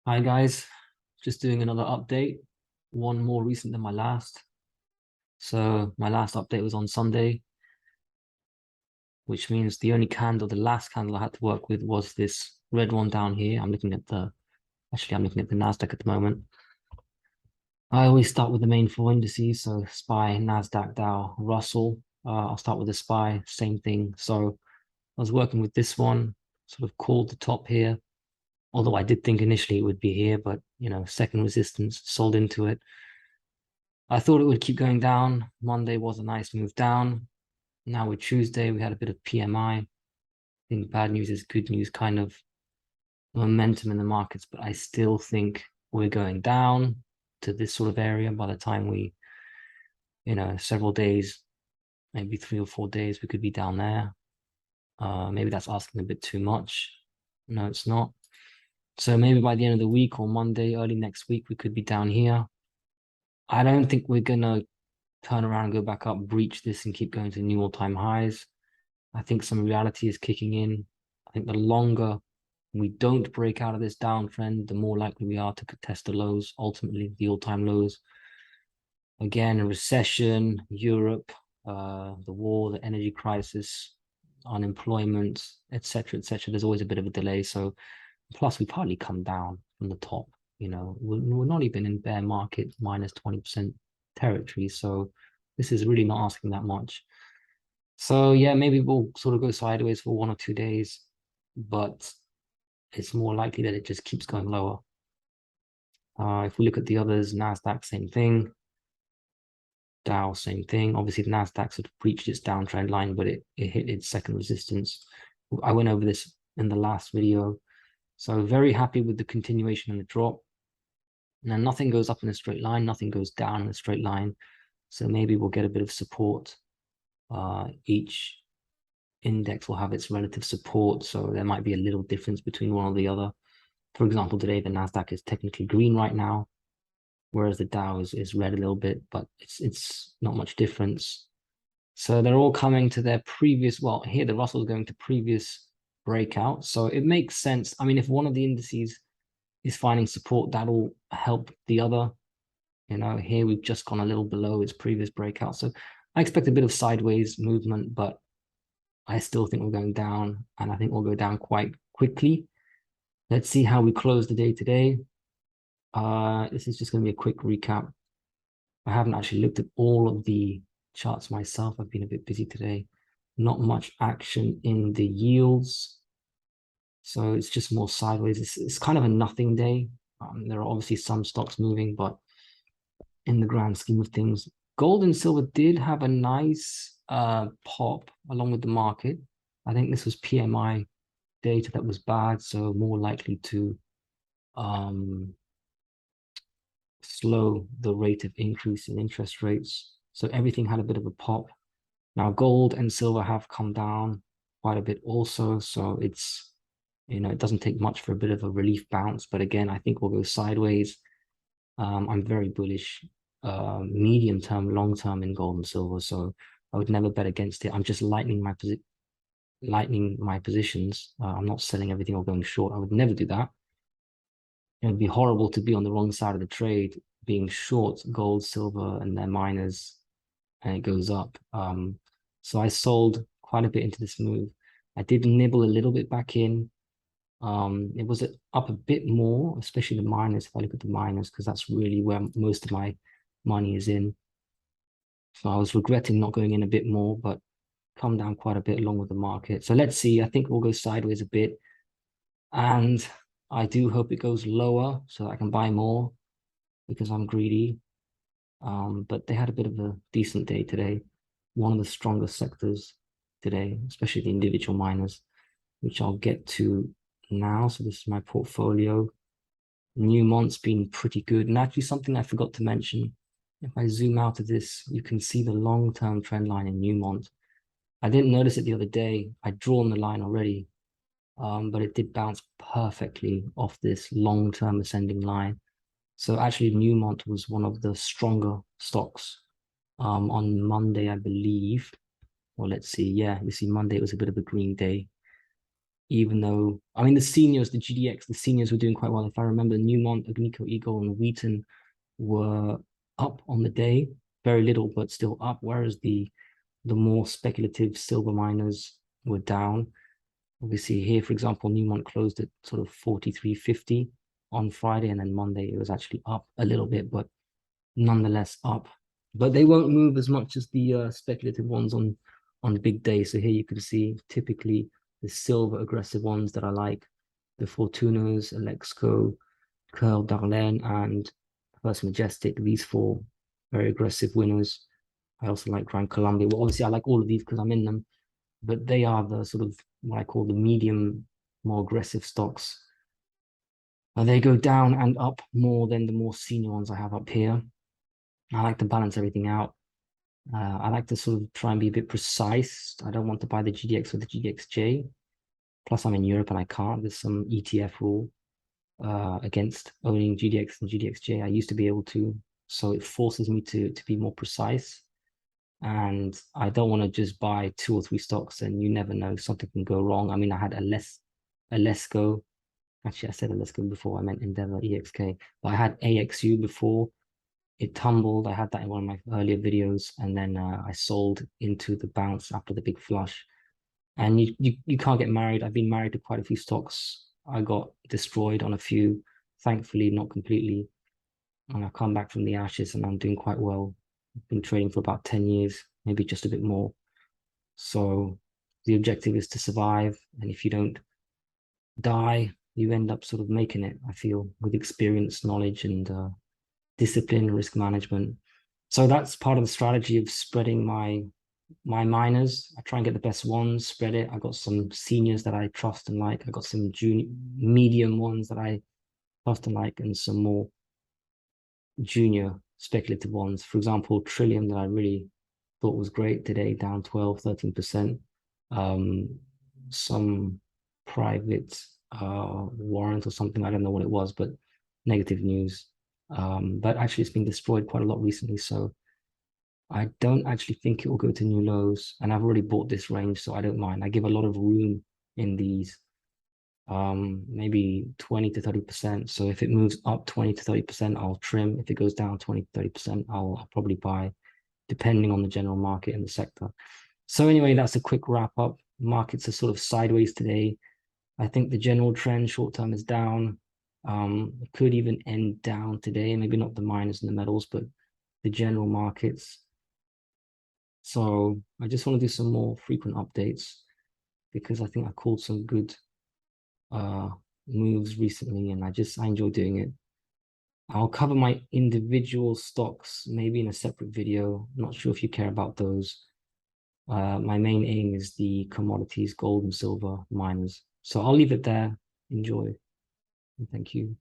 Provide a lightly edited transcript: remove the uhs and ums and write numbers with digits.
Hi guys, just doing another update, one more recent than my last. So my last update was on Sunday, which means the last candle I had to work with was this red one down here. I'm looking at the Nasdaq at the moment. I always start with the main four indices, so SPY, Nasdaq, Dow, Russell. I'll start with the SPY, same thing. So I was working with this one, sort of called the top here. Although I did think initially it would be here, but second resistance, sold into it. I thought it would keep going down. Monday was a nice move down. Now with Tuesday, we had a bit of PMI. I think bad news is good news, kind of momentum in the markets, but I still think we're going down to this sort of area by the time we, several days, maybe 3 or 4 days, we could be down there. Maybe that's asking a bit too much. No, it's not. So maybe by the end of the week or Monday, early next week, we could be down here. I don't think we're gonna turn around and go back up, breach this and keep going to new all-time highs. I think some reality is kicking in. I think the longer we don't break out of this downtrend, the more likely we are to test the lows, ultimately the all-time lows. Again, a recession, Europe, the war, the energy crisis, unemployment, etc., etc. There's always a bit of a delay. So plus we've hardly come down from the top. We're not even in bear market minus 20% territory. So this is really not asking that much. So yeah, maybe we'll sort of go sideways for 1 or 2 days, but it's more likely that it just keeps going lower. If we look at the others, Nasdaq, same thing. Dow, same thing. Obviously, the Nasdaq sort of breached its downtrend line, but it hit its second resistance. I went over this in the last video. So very happy with the continuation and the drop. Now, nothing goes up in a straight line, nothing goes down in a straight line. So maybe we'll get a bit of support. Each index will have its relative support. So there might be a little difference between one or the other. For example, today, the Nasdaq is technically green right now, whereas the Dow is red a little bit, but it's not much difference. So they're all coming to their previous, well, here the Russell is going to previous breakout. So it makes sense. I mean, if one of the indices is finding support, that'll help the other. Here we've just gone a little below its previous breakout. So I expect a bit of sideways movement, but I still think we're going down, and I think we'll go down quite quickly. Let's see how we close the day today. This is just going to be a quick recap. I haven't actually looked at all of the charts myself. I've been a bit busy today. Not much action in the yields. So it's just more sideways. It's kind of a nothing day. There are obviously some stocks moving, but in the grand scheme of things, gold and silver did have a nice pop along with the market. I think this was PMI data that was bad, so more likely to slow the rate of increase in interest rates. So everything had a bit of a pop. Now gold and silver have come down quite a bit also. So it's, it doesn't take much for a bit of a relief bounce. But again, I think we'll go sideways. I'm very bullish, medium term, long term in gold and silver. So I would never bet against it. I'm just lightening my positions. I'm not selling everything or going short. I would never do that. It would be horrible to be on the wrong side of the trade, being short gold, silver, and their miners, and it goes up. So I sold quite a bit into this move. I did nibble a little bit back in. It was up a bit more, especially the miners. If I look at the miners, because that's really where most of my money is in. So I was regretting not going in a bit more, but come down quite a bit along with the market. So let's see. I think we'll go sideways a bit, and I do hope it goes lower so I can buy more because I'm greedy. But they had a bit of a decent day today. One of the strongest sectors today, especially the individual miners, which I'll get to now. So this is my portfolio. Newmont's been pretty good. And actually something I forgot to mention, if I zoom out of this, you can see the long-term trend line in Newmont. I didn't notice it the other day. I'd drawn the line already, but it did bounce perfectly off this long-term ascending line. So actually Newmont was one of the stronger stocks on Monday, I believe. Well, let's see. Yeah, you see Monday, it was a bit of a green day. even though, I mean, the seniors, the GDX, the seniors were doing quite well. If I remember, Newmont, Agnico Eagle, and Wheaton were up on the day, very little, but still up, whereas the more speculative silver miners were down. Obviously, here, for example, Newmont closed at sort of 43.50 on Friday, and then Monday it was actually up a little bit, but nonetheless up. But they won't move as much as the speculative ones on big days. So here you can see typically the silver aggressive ones that I like, the Fortunas, Alexco, Curl Darlene, and First Majestic. These four very aggressive winners. I also like Grand Columbia. Well, obviously I like all of these because I'm in them, but they are the sort of what I call the medium, more aggressive stocks. And they go down and up more than the more senior ones I have up here. I like to balance everything out. I like to sort of try and be a bit precise. I don't want to buy the GDX or the GDXJ. Plus, I'm in Europe and I can't. There's some ETF rule against owning GDX and GDXJ. I used to be able to, so it forces me to be more precise. And I don't want to just buy 2 or 3 stocks and you never know, something can go wrong. I mean, I had Alesco. Actually, I said Alesco before. I meant Endeavor EXK. But I had AXU before. It tumbled. I had that in one of my earlier videos, and then I sold into the bounce after the big flush. And you can't get married. I've been married to quite a few stocks. I got destroyed on a few, thankfully not completely. And I've come back from the ashes and I'm doing quite well. I've been trading for about 10 years, maybe just a bit more. So the objective is to survive. And if you don't die, you end up sort of making it, I feel, with experience, knowledge, and discipline, risk management. So that's part of the strategy of spreading my miners. I try and get the best ones, spread it. I got some seniors that I trust and like. I got some junior, medium ones that I trust and like, and some more junior speculative ones. For example, Trillium that I really thought was great today, down 12, 13%. Some private warrant or something, I don't know what it was, but negative news. But actually it's been destroyed quite a lot recently, so I don't actually think it will go to new lows, and I've already bought this range, so I don't mind. I give a lot of room in these, maybe 20 to 30%. So if it moves up 20 to 30%, I'll trim. If it goes down 20 to 30%, I'll probably buy, depending on the general market and the sector. So anyway, that's a quick wrap up. Markets are sort of sideways today. I think the general trend short term is down. It could even end down today, maybe not the miners and the metals, but the general markets. So I just want to do some more frequent updates because I think I called some good moves recently and I enjoy doing it. I'll cover my individual stocks maybe in a separate video. I'm not sure if you care about those. My main aim is the commodities, gold and silver miners. So I'll leave it there. Enjoy. And thank you.